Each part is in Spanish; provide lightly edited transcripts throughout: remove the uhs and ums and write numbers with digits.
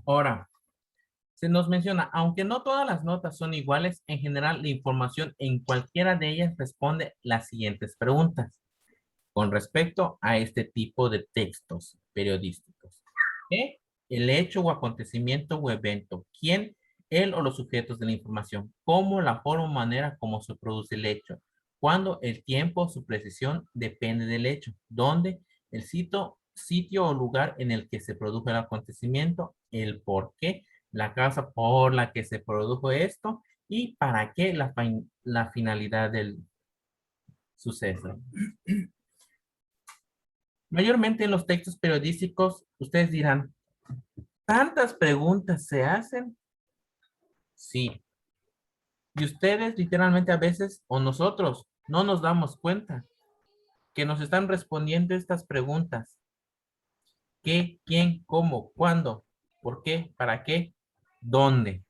Ahora, se nos menciona, aunque no todas las notas son iguales, en general la información en cualquiera de ellas responde las siguientes preguntas con respecto a este tipo de textos periodísticos. ¿Qué? El hecho o acontecimiento o evento. ¿Quién? Él o los sujetos de la información. ¿Cómo? La forma o manera como se produce el hecho. ¿Cuándo? El tiempo, su precisión depende del hecho. ¿Dónde? El sitio o lugar en el que se produjo el acontecimiento. El por qué. La causa por la que se produjo esto. Y para qué la finalidad del suceso. Mayormente en los textos periodísticos, ustedes dirán, ¿tantas preguntas se hacen? Sí. Y ustedes literalmente a veces, o nosotros, no nos damos cuenta que nos están respondiendo estas preguntas. ¿Qué, quién, cómo, cuándo, por qué, para qué, dónde?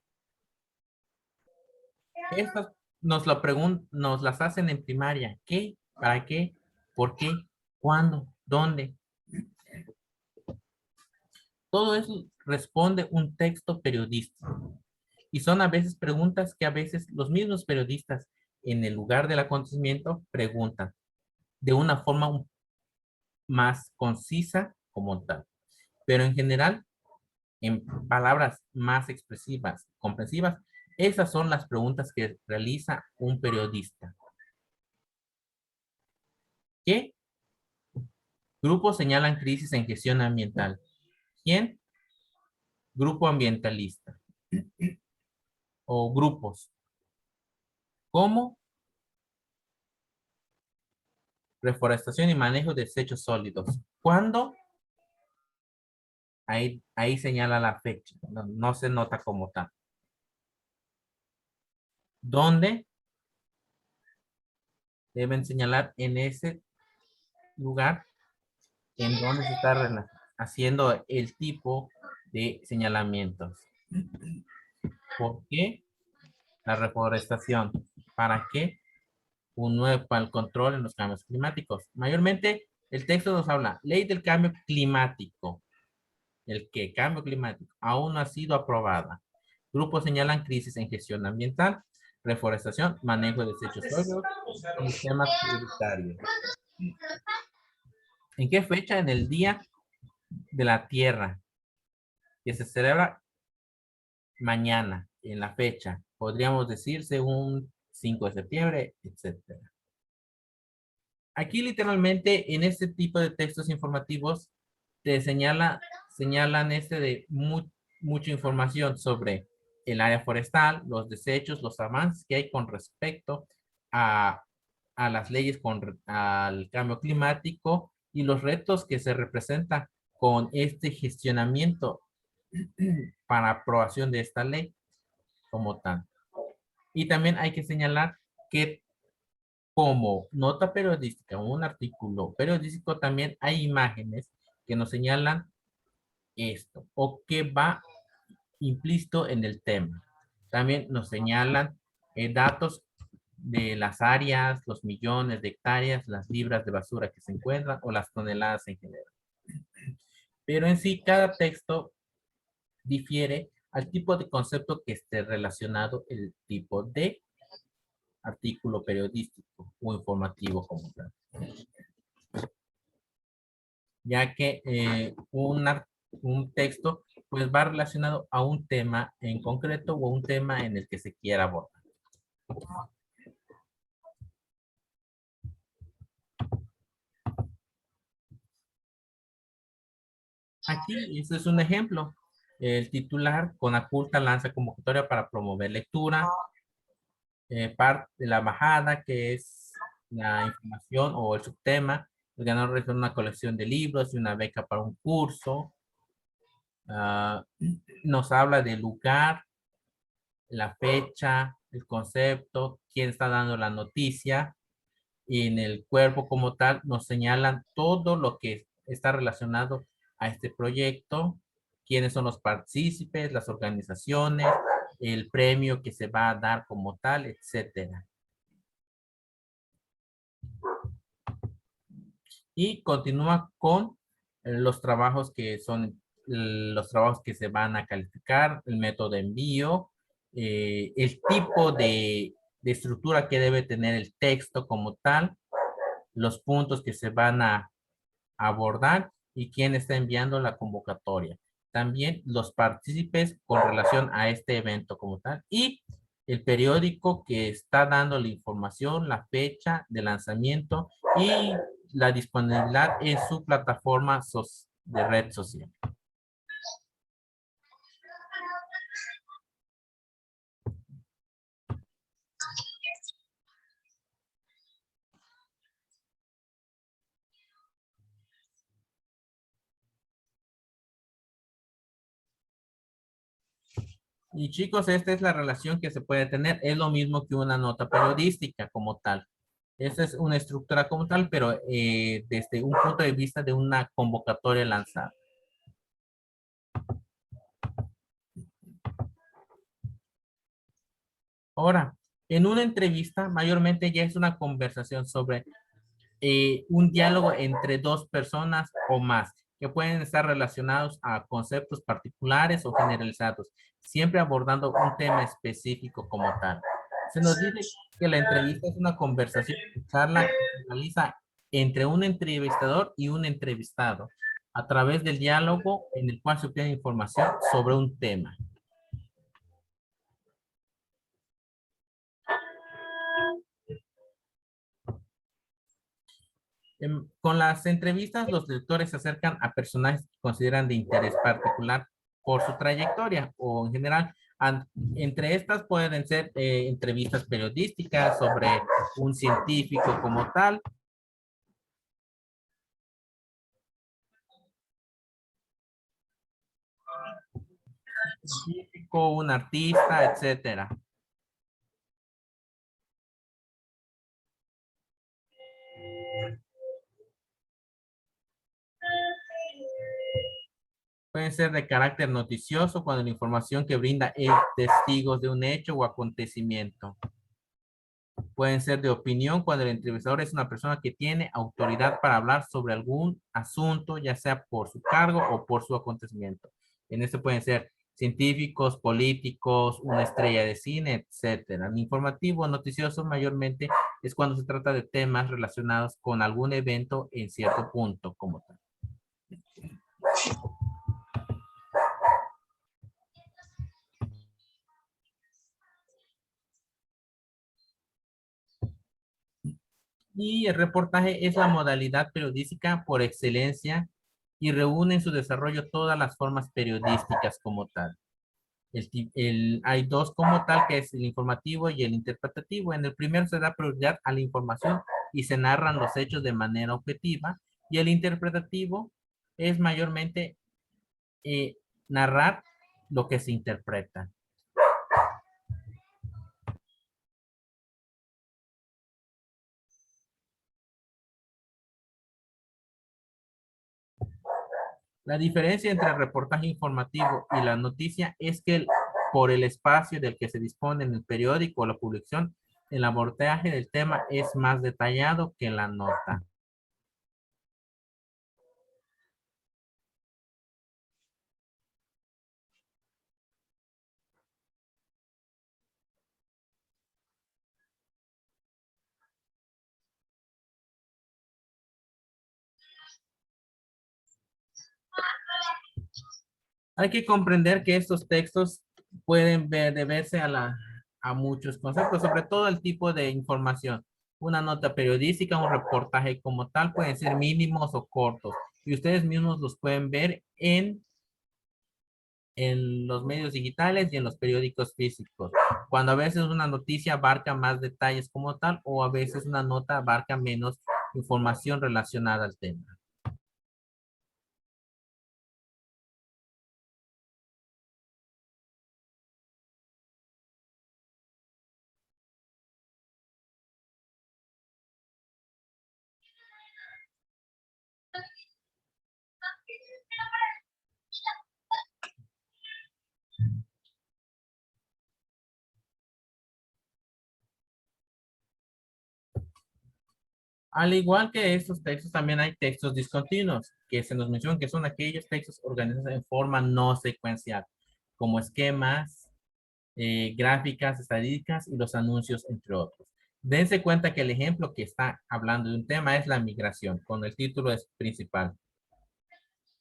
Estas nos las hacen en primaria. ¿Qué, para qué, por qué, cuándo, dónde? Todo eso responde un texto periodístico. Y son a veces preguntas que a veces los mismos periodistas en el lugar del acontecimiento preguntan de una forma más concisa como tal. Pero en general, en palabras más expresivas, comprensivas, esas son las preguntas que realiza un periodista. ¿Qué grupos señalan crisis en gestión ambiental? ¿Quién? Grupo ambientalista o grupos. ¿Cómo? Reforestación y manejo de desechos sólidos. ¿Cuándo? Ahí señala la fecha, no se nota como tal. ¿Dónde? Deben señalar en ese lugar en donde se está haciendo el tipo de señalamientos. ¿Por qué? La reforestación. ¿Para qué? Un nuevo para el control en los cambios climáticos. Mayormente, el texto nos habla, ley del cambio climático. El que cambio climático aún no ha sido aprobada. Grupos señalan crisis en gestión ambiental, reforestación, manejo de desechos sólidos y temas prioritarios. ¿En qué fecha? En el Día de la Tierra, que se celebra mañana, en la fecha. Podríamos decir según 5 de septiembre, etcétera. Aquí literalmente en este tipo de textos informativos te señalan de mucha información sobre el área forestal, los desechos, los avances que hay con respecto a, a las leyes al cambio climático y los retos que se representan con este gestionamiento para aprobación de esta ley como tal. Y también hay que señalar que como nota periodística o un artículo periodístico también hay imágenes que nos señalan esto o que va implícito en el tema. También nos señalan datos de las áreas, los millones de hectáreas, las libras de basura que se encuentran o las toneladas en general. Pero en sí, cada texto difiere al tipo de concepto que esté relacionado el tipo de artículo periodístico o informativo como tal. Ya que un texto pues va relacionado a un tema en concreto o un tema en el que se quiera abordar. Aquí, este es un ejemplo. El titular, Conaculta lanza convocatoria para promover lectura. Parte de la bajada, que es la información o el subtema. El ganador recibe una colección de libros y una beca para un curso. Ah, nos habla del lugar, la fecha, el concepto, quién está dando la noticia. Y en el cuerpo como tal nos señalan todo lo que está relacionado a este proyecto, quiénes son los partícipes, las organizaciones, el premio que se va a dar como tal, etcétera. Y continúa con los trabajos que son los trabajos que se van a calificar, el método de envío, el tipo de estructura que debe tener el texto como tal, los puntos que se van a abordar y quién está enviando la convocatoria. También los partícipes con relación a este evento como tal y el periódico que está dando la información, la fecha de lanzamiento y la disponibilidad en su plataforma de red social. Y chicos, esta es la relación que se puede tener. Es lo mismo que una nota periodística como tal. Esa es una estructura como tal, pero desde un punto de vista de una convocatoria lanzada. Ahora, en una entrevista, mayormente ya es una conversación sobre un diálogo entre dos personas o más, que pueden estar relacionados a conceptos particulares o generalizados, siempre abordando un tema específico como tal. Se nos dice que la entrevista es una conversación, charla que se realiza entre un entrevistador y un entrevistado, a través del diálogo en el cual se obtiene información sobre un tema. Con las entrevistas, los lectores se acercan a personajes que consideran de interés particular por su trayectoria o en general. Entre estas pueden ser entrevistas periodísticas sobre un científico como tal, científico, un artista, etcétera. Pueden ser de carácter noticioso cuando la información que brinda es testigos de un hecho o acontecimiento. Pueden ser de opinión cuando el entrevistador es una persona que tiene autoridad para hablar sobre algún asunto, ya sea por su cargo o por su acontecimiento. En este pueden ser científicos, políticos, una estrella de cine, etcétera. El informativo noticioso mayormente es cuando se trata de temas relacionados con algún evento en cierto punto como tal. Y el reportaje es la modalidad periodística por excelencia y reúne en su desarrollo todas las formas periodísticas como tal. Hay dos como tal, que es el informativo y el interpretativo. En el primero se da prioridad a la información y se narran los hechos de manera objetiva. Y el interpretativo es mayormente eh, narrar lo que se interpreta. La diferencia entre el reportaje informativo y la noticia es que por el espacio del que se dispone en el periódico o la publicación, el abordaje del tema es más detallado que la nota. Hay que comprender que estos textos pueden deberse a muchos conceptos, sobre todo el tipo de información. Una nota periodística, un reportaje como tal, pueden ser mínimos o cortos. Y ustedes mismos los pueden ver en los medios digitales y en los periódicos físicos. Cuando a veces una noticia abarca más detalles como tal, o a veces una nota abarca menos información relacionada al tema. Al igual que estos textos, también hay textos discontinuos, que se nos mencionan que son aquellos textos organizados en forma no secuencial, como esquemas, gráficas, estadísticas y los anuncios, entre otros. Dense cuenta que el ejemplo que está hablando de un tema es la migración, con el título es principal.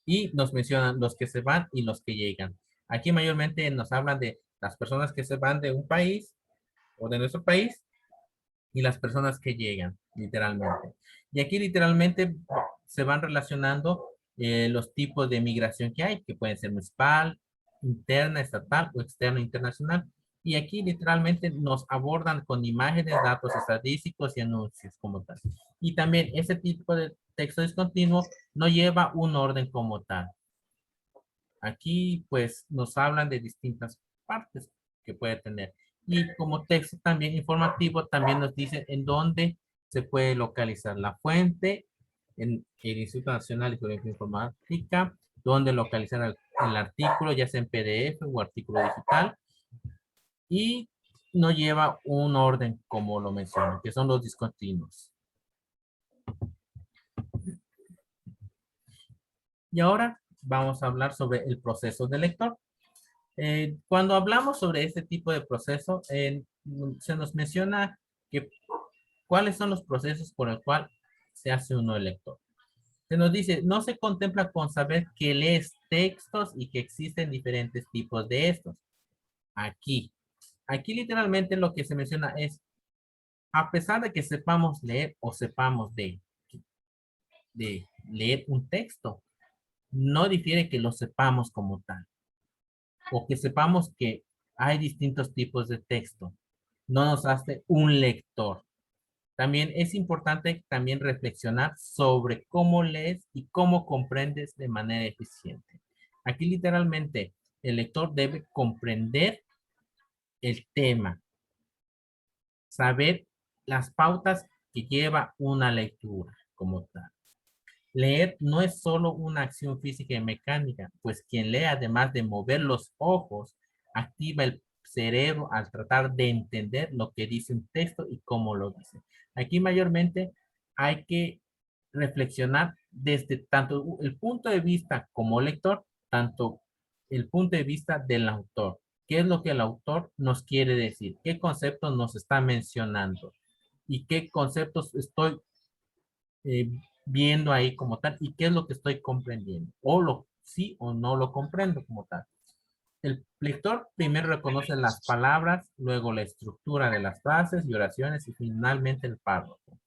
Y nos mencionan los que se van y los que llegan. Aquí mayormente nos hablan de las personas que se van de un país o de nuestro país y las personas que llegan, literalmente. Y aquí literalmente se van relacionando los tipos de migración que hay, que pueden ser municipal, interna, estatal o externa, internacional. Y aquí literalmente nos abordan con imágenes, datos estadísticos y anuncios como tal. Y también ese tipo de texto discontinuo no lleva un orden como tal. Aquí pues nos hablan de distintas partes que puede tener. Y como texto también informativo, también nos dice en dónde se puede localizar la fuente, en el Instituto Nacional de Geografía Informática, dónde localizar el artículo, ya sea en PDF o artículo digital, y no lleva un orden como lo mencioné, que son los discontinuos. Y ahora vamos a hablar sobre el proceso del lector. Cuando hablamos sobre este tipo de proceso, se nos menciona que cuáles son los procesos por el cual se hace uno el lector. Se nos dice, no se contempla con saber que lees textos y que existen diferentes tipos de estos. Aquí, aquí literalmente lo que se menciona es, a pesar de que sepamos leer o sepamos de leer un texto, no difiere que lo sepamos como tal, o que sepamos que hay distintos tipos de texto. No nos hace un lector. También es importante también reflexionar sobre cómo lees y cómo comprendes de manera eficiente. Aquí literalmente el lector debe comprender el tema, saber las pautas que lleva una lectura como tal. Leer no es solo una acción física y mecánica, pues quien lee, además de mover los ojos, activa el cerebro al tratar de entender lo que dice un texto y cómo lo dice. Aquí mayormente hay que reflexionar desde tanto el punto de vista como lector, tanto el punto de vista del autor. ¿Qué es lo que el autor nos quiere decir? ¿Qué conceptos nos está mencionando? ¿Y qué conceptos estoy eh, viendo ahí como tal y qué es lo que estoy comprendiendo? O lo sí o no lo comprendo como tal. El lector primero reconoce las palabras, luego la estructura de las frases y oraciones y finalmente el párrafo.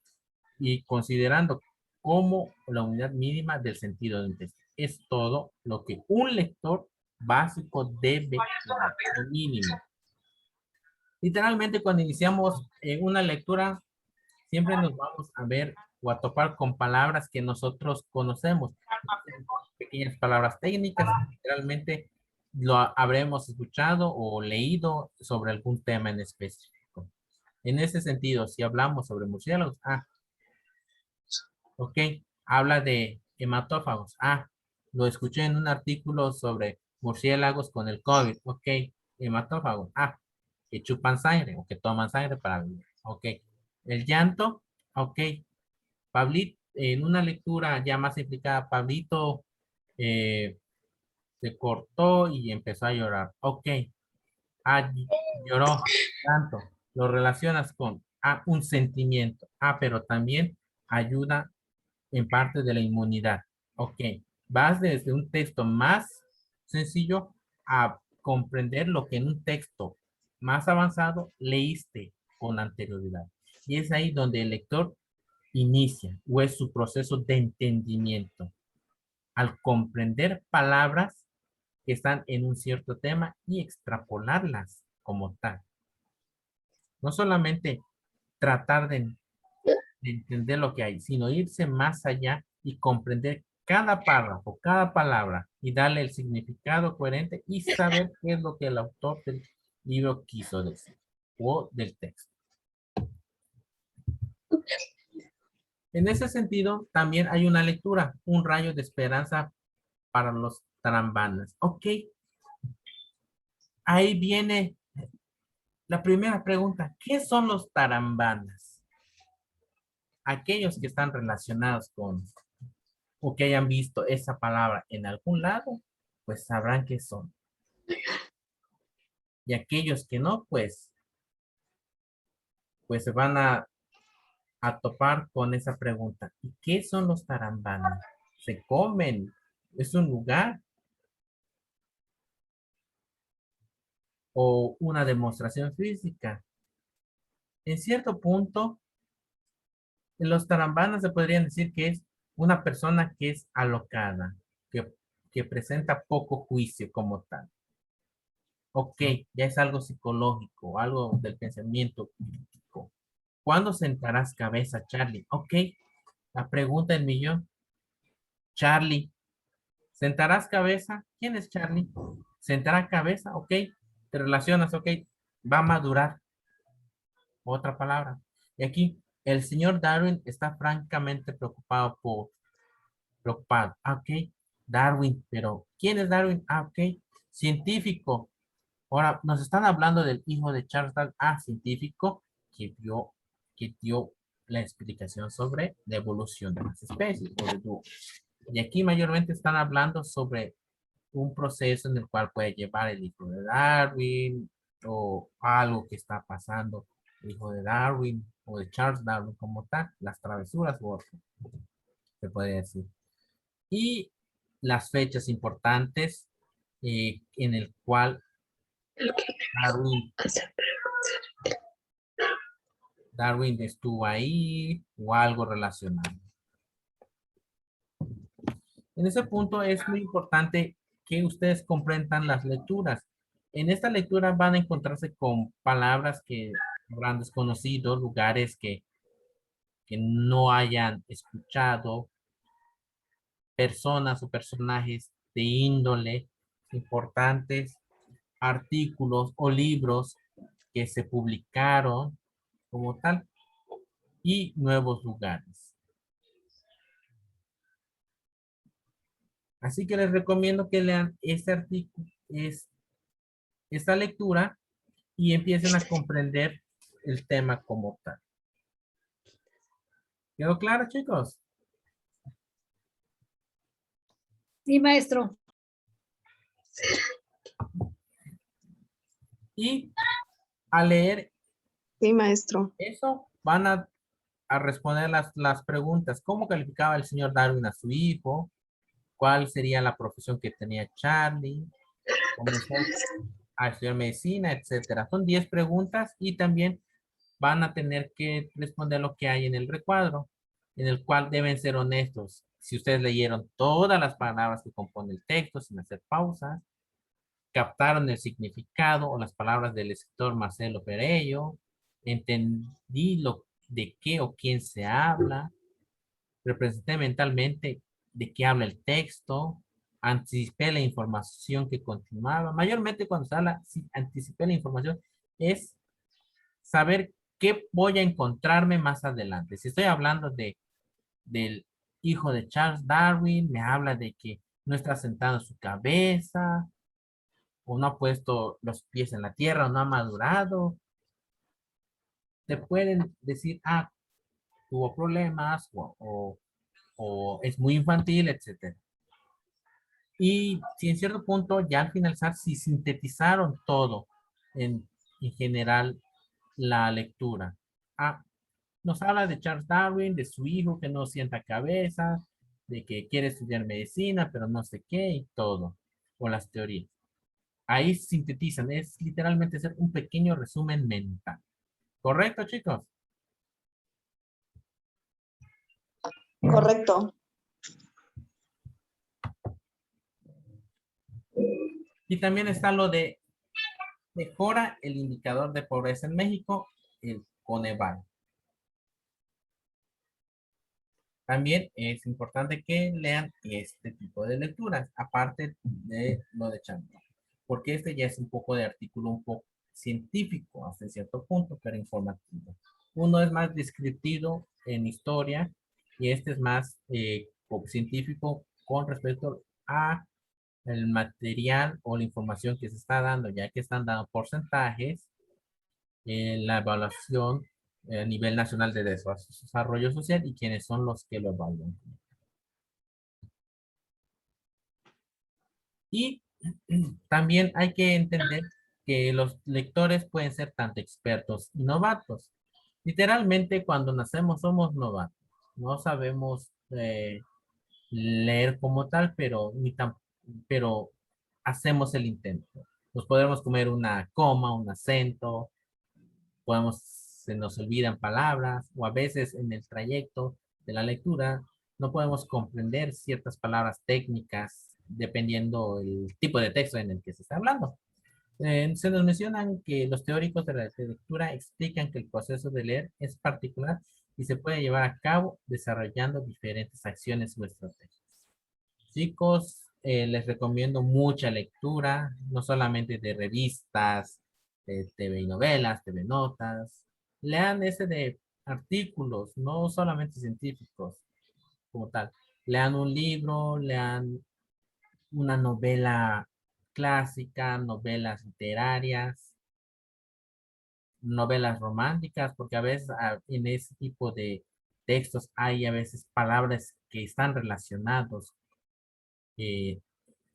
Y considerando como la unidad mínima del sentido de un texto. Es todo lo que un lector básico debe tener, mínimo. Literalmente cuando iniciamos una lectura, siempre nos vamos a ver o a topar con palabras que nosotros conocemos. Pequeñas palabras técnicas, realmente lo habremos escuchado o leído sobre algún tema en específico. En ese sentido, si hablamos sobre murciélagos, ok, habla de hematófagos. Lo escuché en un artículo sobre murciélagos con el COVID. Ok, hematófagos. Que chupan sangre o que toman sangre para vivir. Ok, el llanto. Ok, Pablito, en una lectura ya más implicada, Pablito eh, se cortó y empezó a llorar. Ok, lloró tanto. Lo relacionas con un sentimiento. Pero también ayuda en parte de la inmunidad. Ok, vas desde un texto más sencillo a comprender lo que en un texto más avanzado leíste con anterioridad. Y es ahí donde el lector inicia o es su proceso de entendimiento al comprender palabras que están en un cierto tema y extrapolarlas como tal. No solamente tratar de entender lo que hay, sino irse más allá y comprender cada párrafo, cada palabra y darle el significado coherente y saber qué es lo que el autor del libro quiso decir o del texto. En ese sentido, también hay una lectura, un rayo de esperanza para los tarambanas. Ok, ahí viene la primera pregunta. ¿Qué son los tarambanas? aquellos que están relacionados con o que hayan visto esa palabra en algún lado, pues sabrán qué son. Y aquellos que no, pues se van a topar con esa pregunta. ¿Y qué son los tarambanes? ¿Se comen? ¿Es un lugar o una demostración física? En cierto punto, en los tarambanas se podrían decir que es una persona que es alocada, que presenta poco juicio como tal. Ok, ya es algo psicológico, algo del pensamiento crítico. ¿Cuándo sentarás cabeza, Charlie? Ok, la pregunta del millón. Charlie, ¿sentarás cabeza? ¿Quién es Charlie? ¿Sentará cabeza? Ok, te relacionas, ok, va a madurar. Otra palabra. Y aquí, el señor Darwin está francamente preocupado. Ah, ok, Darwin, pero ¿quién es Darwin? Ah, ok, científico. Ahora, nos están hablando del hijo de Charles Darwin, científico, que dio la explicación sobre la evolución de las especies. Y aquí mayormente están hablando sobre un proceso en el cual puede llevar el hijo de Darwin o algo que está pasando el hijo de Darwin o de Charles Darwin como tal, las travesuras o otro, se puede decir. Y las fechas importantes en el cual Darwin, Darwin estuvo ahí o algo relacionado. En ese punto es muy importante que ustedes comprendan las lecturas. En esta lectura van a encontrarse con palabras que habrán desconocido, lugares que no hayan escuchado, personas o personajes de índole importantes, artículos o libros que se publicaron como tal y nuevos lugares. Así que les recomiendo que lean este artículo, esta lectura y empiecen a comprender el tema como tal. ¿Quedó claro, chicos? Sí, maestro. Y al leer Sí, maestro. eso, van a responder las preguntas. ¿Cómo calificaba el señor Darwin a su hijo? ¿Cuál sería la profesión que tenía Charlie? ¿Comenzó a estudiar medicina, etcétera? Son 10 preguntas y también van a tener que responder lo que hay en el recuadro, en el cual deben ser honestos. Si ustedes leyeron todas las palabras que compone el texto sin hacer pausas, captaron el significado o las palabras del escritor Marcelo Perello, entendí lo de qué o quién se habla, representé mentalmente de qué habla el texto, anticipé la información que continuaba. Mayormente cuando se habla, si anticipé la información, es saber qué voy a encontrarme más adelante. Si estoy hablando del hijo de Charles Darwin, me habla de que no está sentado en su cabeza, o no ha puesto los pies en la tierra, o no ha madurado. Te pueden decir, tuvo problemas, o es muy infantil, etcétera. Y si en cierto punto, ya al finalizar, si sintetizaron todo en general la lectura. Nos habla de Charles Darwin, de su hijo que no sienta cabeza, de que quiere estudiar medicina, pero no sé qué y todo, o las teorías. Ahí sintetizan, es literalmente hacer un pequeño resumen mental. ¿Correcto, chicos? Correcto. Y también está lo de mejora el indicador de pobreza en México, el Coneval. También es importante que lean este tipo de lecturas, aparte de lo de Chambord, porque este ya es un poco de artículo un poco científico hasta cierto punto, pero informativo. Uno es más descriptivo en historia y este es más científico con respecto a el material o la información que se está dando, ya que están dando porcentajes, la evaluación a nivel nacional de desarrollo social y quiénes son los que lo evalúan. Y también hay que entender que los lectores pueden ser tanto expertos y novatos. Literalmente, cuando nacemos somos novatos. No sabemos leer como tal, pero hacemos el intento. Nos podemos comer una coma, un acento, se nos olvidan palabras, o a veces en el trayecto de la lectura no podemos comprender ciertas palabras técnicas dependiendo el tipo de texto en el que se está hablando. Se nos mencionan que los teóricos de la lectura explican que el proceso de leer es particular y se puede llevar a cabo desarrollando diferentes acciones o estrategias. Chicos, les recomiendo mucha lectura, no solamente de revistas, de TV y novelas, TV notas. Lean ese de artículos, no solamente científicos como tal. Lean un libro, lean una novela clásica, novelas literarias, novelas románticas, porque a veces en ese tipo de textos hay a veces palabras que están relacionados eh,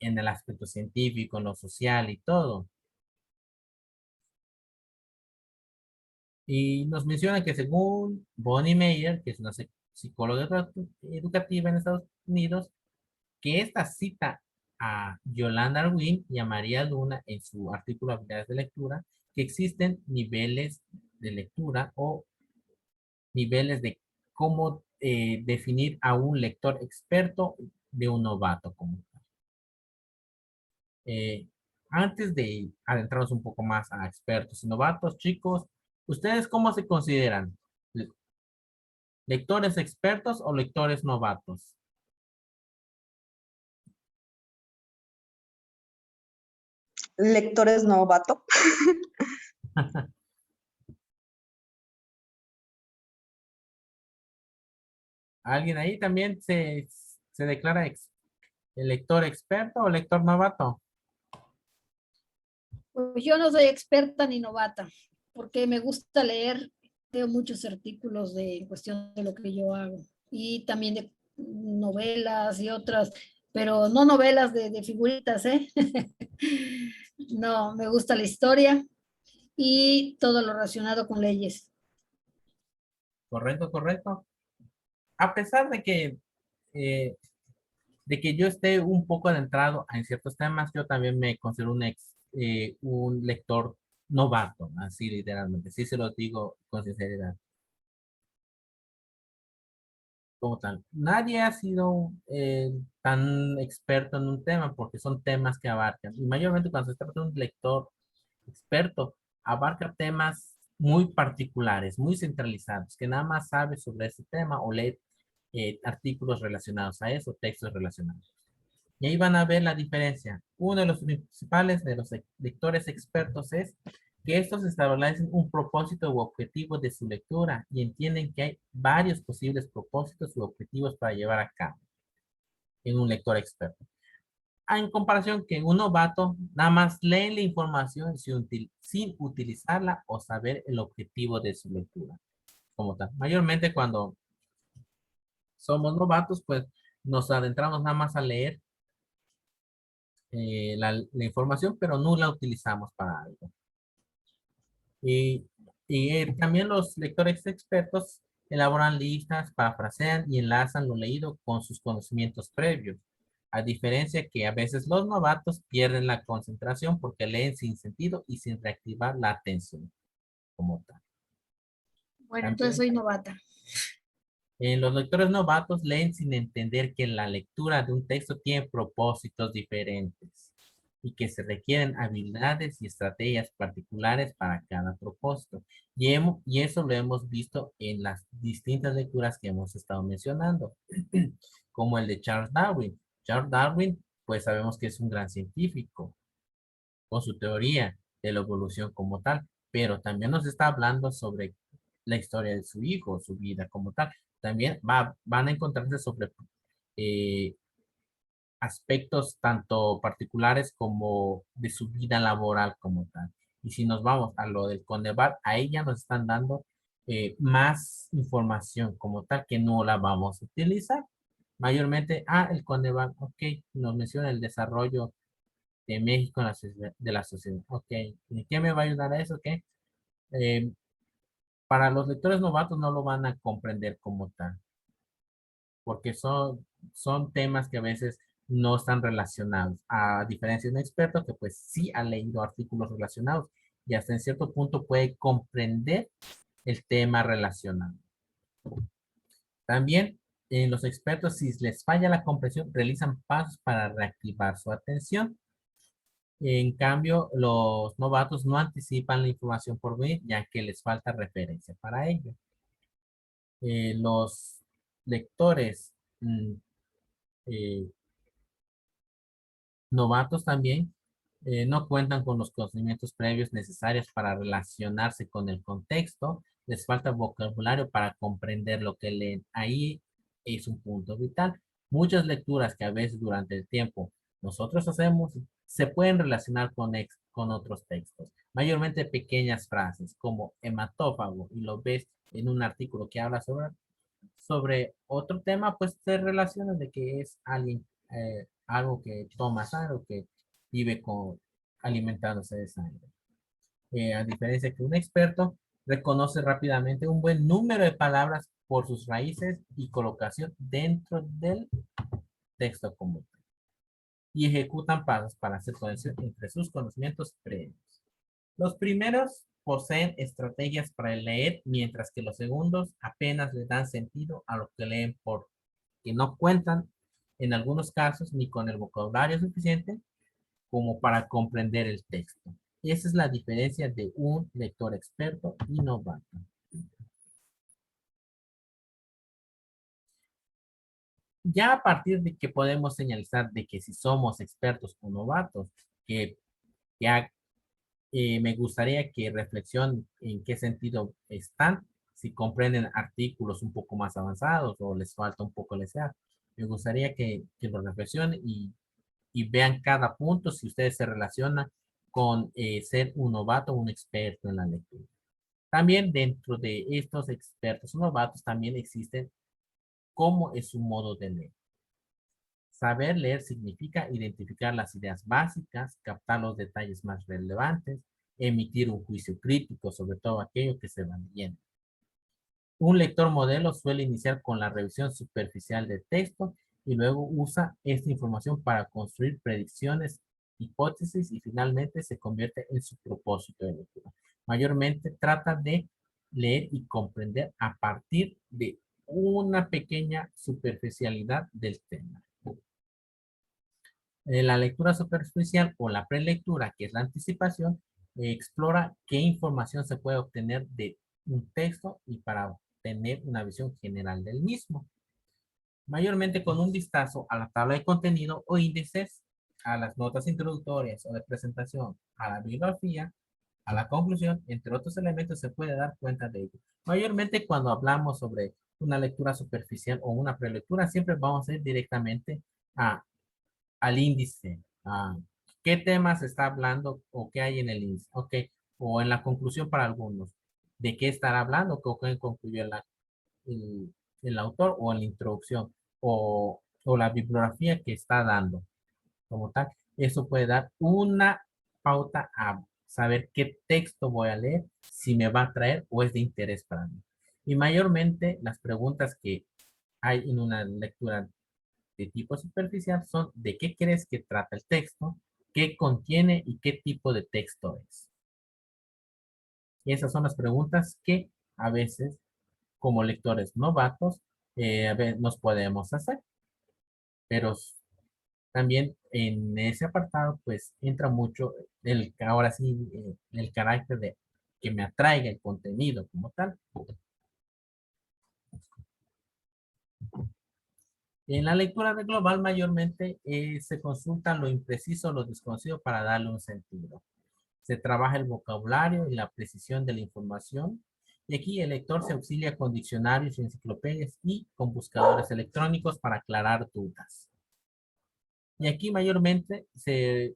en el aspecto científico, en lo social y todo. Y nos menciona que según Bonnie Mayer, que es una psicóloga educativa en Estados Unidos, que esta cita a Yolanda Arwin y a María Luna en su artículo Habilidades de Lectura, que existen niveles de lectura o niveles de cómo definir a un lector experto de un novato como tal. Eh, Antes de adentrarnos un poco más a expertos y novatos, chicos, ¿ustedes cómo se consideran? ¿Le- ¿Lectores expertos o lectores novatos? Lectores novato. ¿Alguien ahí también se declara el lector experto o lector novato? Pues yo no soy experta ni novata, porque me gusta leer, leo muchos artículos en cuestión de lo que yo hago y también de novelas y otras, pero no novelas de figuritas, ¿eh? No, me gusta la historia y todo lo relacionado con leyes. Correcto, correcto. A pesar eh, de que yo esté un poco adentrado en ciertos temas, yo también me considero un lector novato, así literalmente. Sí se lo digo con sinceridad. Como tal. Nadie ha sido tan experto en un tema porque son temas que abarcan. Y mayormente cuando se trata de un lector experto, abarca temas muy particulares, muy centralizados, que nada más sabe sobre ese tema o lee artículos relacionados a eso, textos relacionados. Y ahí van a ver la diferencia. Uno de los principales de los lectores expertos es que estos establecen un propósito u objetivo de su lectura y entienden que hay varios posibles propósitos u objetivos para llevar a cabo en un lector experto. En comparación que un novato nada más lee la información sin utilizarla o saber el objetivo de su lectura como tal. Mayormente cuando somos novatos, pues nos adentramos nada más a leer la información, pero no la utilizamos para algo. Y, también los lectores expertos elaboran listas, parafrasean y enlazan lo leído con sus conocimientos previos. A diferencia que a veces los novatos pierden la concentración porque leen sin sentido y sin reactivar la atención como tal. Bueno, entonces También soy novata. los lectores novatos leen sin entender que la lectura de un texto tiene propósitos diferentes y que se requieren habilidades y estrategias particulares para cada propósito. Y eso lo hemos visto en las distintas lecturas que hemos estado mencionando, como el de Charles Darwin. Charles Darwin, pues sabemos que es un gran científico con su teoría de la evolución como tal, pero también nos está hablando sobre la historia de su hijo, su vida como tal. También van a encontrarse sobre eh, aspectos tanto particulares como de su vida laboral como tal. Y si nos vamos a lo del Condebat, ahí ya nos están dando más información como tal que no la vamos a utilizar. Mayormente, el Coneval, ok, nos menciona el desarrollo de México en de la sociedad. Ok, ¿y qué me va a ayudar a eso? Ok, eh, para los lectores novatos no lo van a comprender como tal, porque son temas que a veces no están relacionados, a diferencia de un experto que pues sí ha leído artículos relacionados y hasta en cierto punto puede comprender el tema relacionado. También los expertos, si les falla la comprensión, realizan pasos para reactivar su atención. En cambio, los novatos no anticipan la información por venir, ya que les falta referencia para ello. Los lectores eh, novatos también no cuentan con los conocimientos previos necesarios para relacionarse con el contexto, les falta vocabulario para comprender lo que leen. Ahí es un punto vital. Muchas lecturas que a veces durante el tiempo nosotros hacemos se pueden relacionar con otros textos, mayormente pequeñas frases como hematófago, y lo ves en un artículo que habla sobre otro tema, pues se relaciona de que es alguien, algo que toma sangre o que vive alimentándose de sangre. A diferencia que un experto reconoce rápidamente un buen número de palabras por sus raíces y colocación dentro del texto común y ejecutan pasos para hacer conexión entre sus conocimientos previos. Los primeros poseen estrategias para leer, mientras que los segundos apenas le dan sentido a lo que leen porque no cuentan en algunos casos ni con el vocabulario suficiente como para comprender el texto. Y esa es la diferencia de un lector experto y novato. Ya a partir de que podemos señalizar de que si somos expertos o novatos, que ya me gustaría que reflexionen en qué sentido están, si comprenden artículos un poco más avanzados o les falta un poco leer. Me gustaría que lo reflexionen y vean cada punto si ustedes se relacionan con ser un novato o un experto en la lectura. También dentro de estos expertos o novatos también existen cómo es su modo de leer. Saber leer significa identificar las ideas básicas, captar los detalles más relevantes, emitir un juicio crítico sobre todo aquello que se va leyendo. Un lector modelo suele iniciar con la revisión superficial del texto y luego usa esta información para construir predicciones, hipótesis y finalmente se convierte en su propósito de lectura. Mayormente trata de leer y comprender a partir de una pequeña superficialidad del tema. La lectura superficial o la prelectura, que es la anticipación, explora qué información se puede obtener de un texto y para obtener una visión general del mismo. Mayormente con un vistazo a la tabla de contenido o índices, a las notas introductorias o de presentación, a la bibliografía, a la conclusión, entre otros elementos, se puede dar cuenta de ello. Mayormente cuando hablamos sobre una lectura superficial o una prelectura, siempre vamos a ir directamente a al índice. ¿Qué temas está hablando o qué hay en el índice? Ok, o en la conclusión para algunos. ¿De qué estará hablando? ¿Qué concluyó el autor o en la introducción? O la bibliografía que está dando como tal. Eso puede dar una pauta a saber qué texto voy a leer, si me va a traer o es de interés para mí. Y mayormente las preguntas que hay en una lectura de tipo superficial son de qué crees que trata el texto, qué contiene y qué tipo de texto es. Y esas son las preguntas que a veces, como lectores novatos, a veces nos podemos hacer. Pero también en ese apartado, pues entra mucho ahora sí, el carácter de que me atraiga el contenido como tal. En la lectura de global mayormente se consulta lo impreciso, lo desconocido para darle un sentido. Se trabaja el vocabulario y la precisión de la información. Y aquí el lector se auxilia con diccionarios, enciclopedias y con buscadores electrónicos para aclarar dudas. Y aquí mayormente se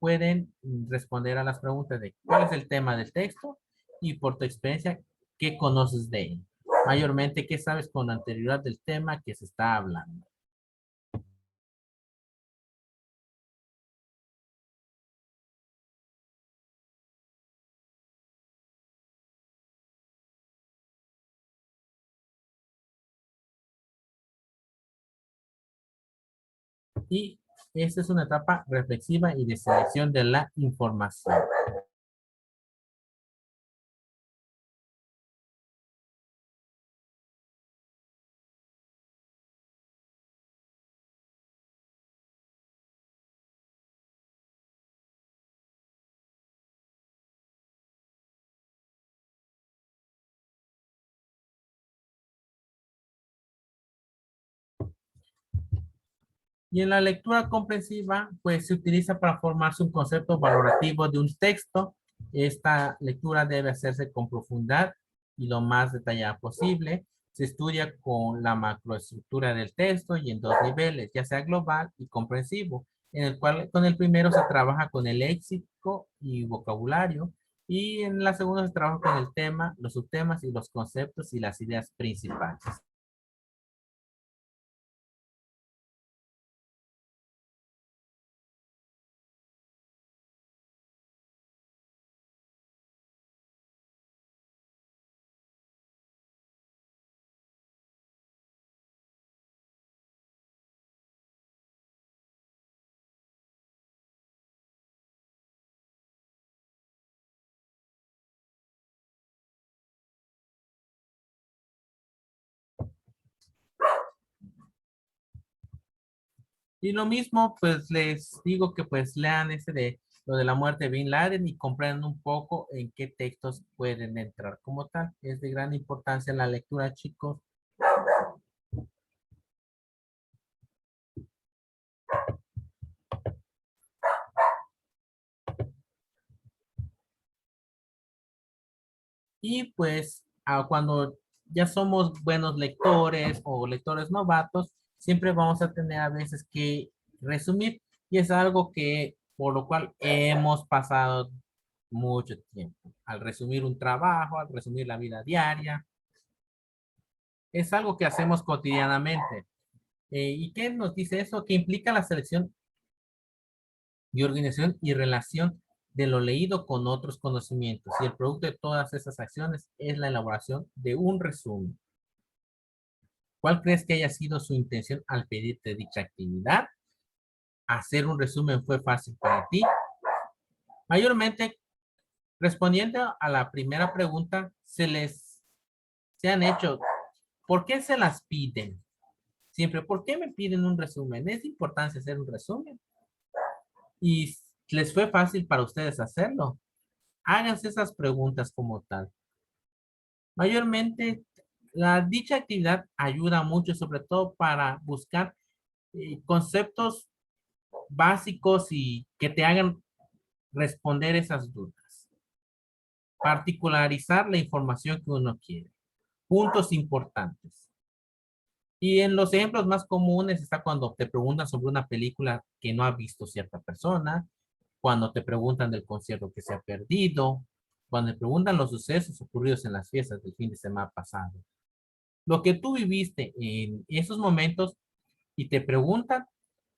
pueden responder a las preguntas de cuál es el tema del texto y por tu experiencia, ¿qué conoces de él? Mayormente, ¿qué sabes con anterioridad del tema que se está hablando? Y esta es una etapa reflexiva y de selección de la información. Y en la lectura comprensiva, pues se utiliza para formarse un concepto valorativo de un texto. Esta lectura debe hacerse con profundidad y lo más detallada posible. Se estudia con la macroestructura del texto y en dos niveles, ya sea global y comprensivo, en el cual con el primero se trabaja con el léxico y vocabulario, y en la segunda se trabaja con el tema, los subtemas y los conceptos y las ideas principales. Y lo mismo, pues les digo que pues lean ese de lo de la muerte de Bin Laden y comprendan un poco en qué textos pueden entrar como tal. Es de gran importancia la lectura, chicos. Y pues cuando ya somos buenos lectores o lectores novatos, siempre vamos a tener a veces que resumir y es algo que por lo cual hemos pasado mucho tiempo. Al resumir un trabajo, al resumir la vida diaria, es algo que hacemos cotidianamente. ¿Y qué nos dice eso? Que implica la selección y organización y relación de lo leído con otros conocimientos. Y el producto de todas esas acciones es la elaboración de un resumen. ¿Cuál crees que haya sido su intención al pedirte dicha actividad? ¿Hacer un resumen fue fácil para ti? Mayormente, respondiendo a la primera pregunta, se han hecho, ¿por qué se las piden? Siempre, ¿por qué me piden un resumen? ¿Es importante hacer un resumen? Y les fue fácil para ustedes hacerlo. Háganse esas preguntas como tal. Mayormente, dicha actividad ayuda mucho, sobre todo para buscar conceptos básicos y que te hagan responder esas dudas. Particularizar la información que uno quiere. Puntos importantes. Y en los ejemplos más comunes está cuando te preguntan sobre una película que no ha visto cierta persona, cuando te preguntan del concierto que se ha perdido, cuando te preguntan los sucesos ocurridos en las fiestas del fin de semana pasado. Lo que tú viviste en esos momentos y te preguntan,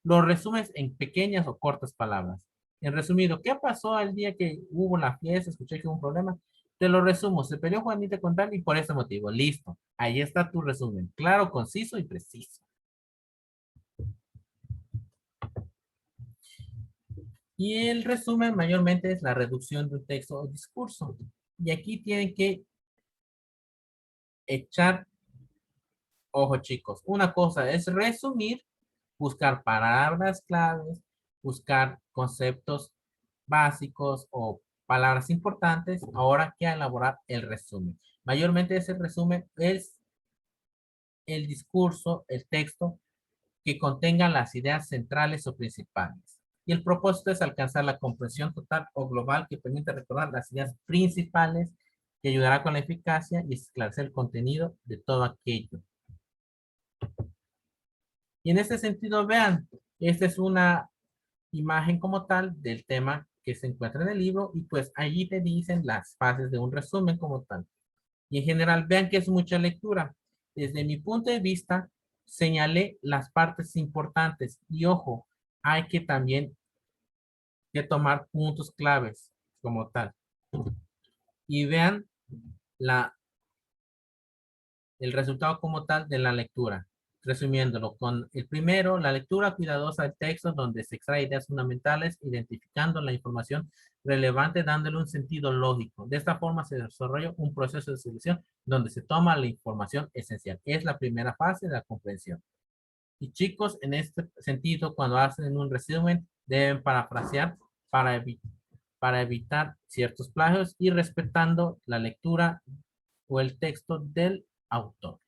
lo resumes en pequeñas o cortas palabras. En resumido, ¿qué pasó el día que hubo la fiesta? Escuché que hubo un problema. Te lo resumo, se peleó Juanita con tal y por ese motivo. Listo. Ahí está tu resumen. Claro, conciso y preciso. Y el resumen mayormente es la reducción de un texto o discurso. Y aquí tienen que echar ojo, chicos. Una cosa es resumir, buscar palabras claves, buscar conceptos básicos o palabras importantes. Ahora que elaborar el resumen. Mayormente ese resumen es el discurso, el texto que contenga las ideas centrales o principales. Y el propósito es alcanzar la comprensión total o global que permite recordar las ideas principales que ayudará con la eficacia y esclarecer el contenido de todo aquello. Y en este sentido, vean, esta es una imagen como tal del tema que se encuentra en el libro y pues allí te dicen las fases de un resumen como tal. Y en general, vean que es mucha lectura. Desde mi punto de vista, señalé las partes importantes y ojo, hay que también que tomar puntos claves como tal. Y vean la, el resultado como tal de la lectura. Resumiéndolo, con el primero, la lectura cuidadosa del texto donde se extrae ideas fundamentales, identificando la información relevante, dándole un sentido lógico. De esta forma se desarrolla un proceso de selección donde se toma la información esencial. Es la primera fase de la comprensión. Y chicos, en este sentido, cuando hacen un resumen, deben parafrasear para, para evitar ciertos plagios y respetando la lectura o el texto del autor.